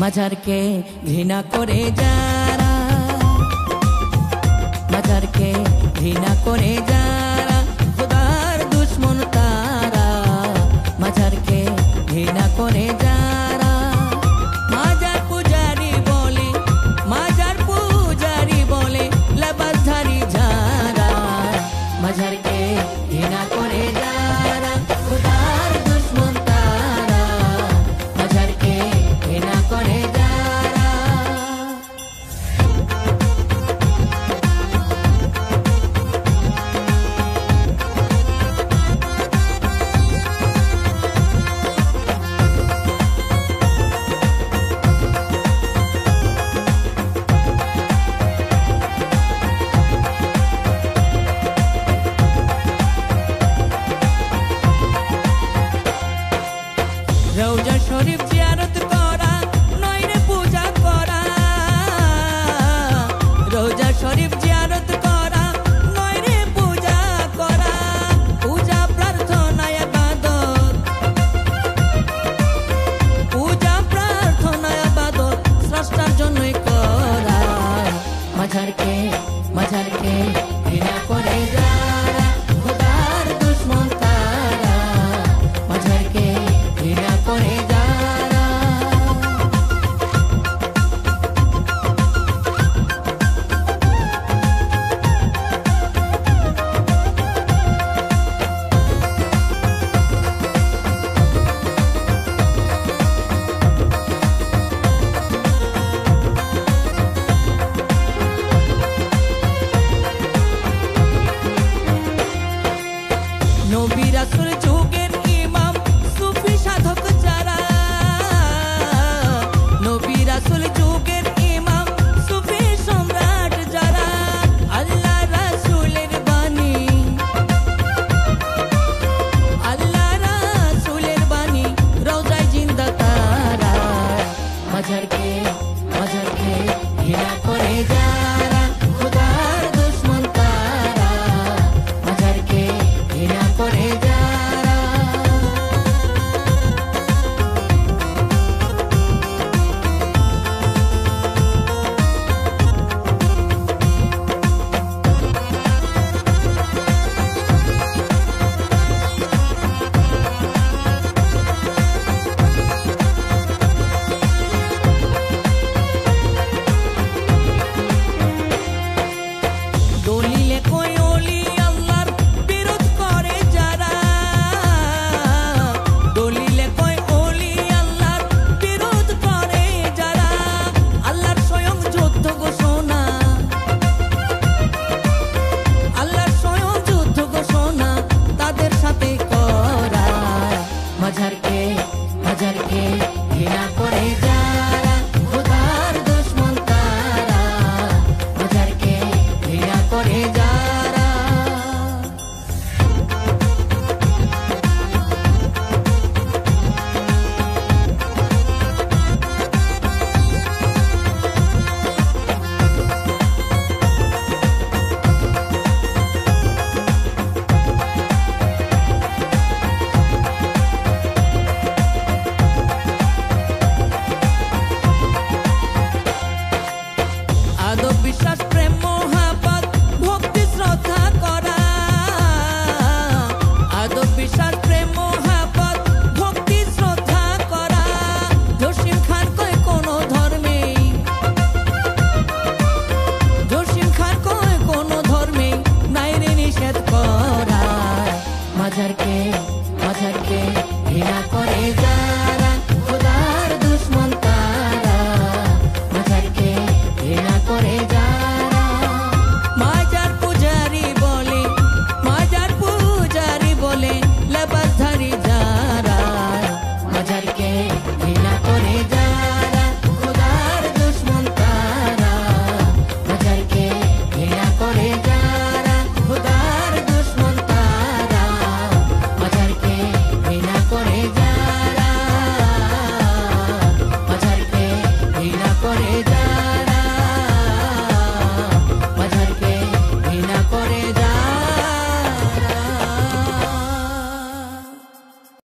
মাজারকে ঘৃণা করে যারা, মাজারকে ঘৃণা করে যারা খোদার দুশ্মন তারা, মাজারকে ঘৃণা করে যারা মাজার পূজারি বলে, মাজার পূজারি বলে লেবাসধারী যারা, মাজারকে ঘৃণা করে যারা খোদার দুশ্মন তারা, মাজারকে ঘৃণা করে যারা। রওজা শরীফ জিয়ারত করা নয় রে পূজা করা, রওজা শরীফ জিয়ারত করা নয় রে পূজা করা, পূজা প্রার্থনা ইবাদত, পূজা প্রার্থনা ইবাদত স্রষ্টার জন্যই করা, মাজারকে মাজারকে ঘৃণা করে যারা খোদার দুশ্মন তারা, মাজারকে ঘৃণা করে যারা। নবী রাসূল যুগের ইমাম সুফি সাধক যারা, নবী রাসূল যুগের ইমাম সুফি সম্রাট যারা, আল্লাহ রাসূলের বাণী, আল্লাহ রাসূলের বাণী রওজায় জিন্দা তারা, মাজারকে মাজারকে ঘৃণা করে যারা খোদার দুশ্মন তারা, মাজারকে ঘৃণা করে যারা। দলিলে কই ওলি আল্লাহর বিরোধ করে যারা, দলিলে কই ওলি আল্লাহর বিরোধ করে যারা, আল্লাহর স্বয়ং যুদ্ধ ঘোষণা, আল্লাহর স্বয়ং যুদ্ধ ঘোষণা তাদের সাথে করা, মাজারকে মাজারকে ঘৃণা করে যারা খোদার দুশ্মন তারা, মাজারকে ঘৃণা করে যারা। আদব বিশ্বাস প্রেম মহাব্বত ভক্তি শ্রদ্ধা করা, আদব বিশ্বাস প্রেম মহাব্বত ভক্তি শ্রদ্ধা করা, জসিম খান কয় কোনো ধর্মে, জসিম খান কয় কোনো ধর্মে নাই রে নিষেধ করা, মাজারকে মাজারকে ঘৃণা করে যারা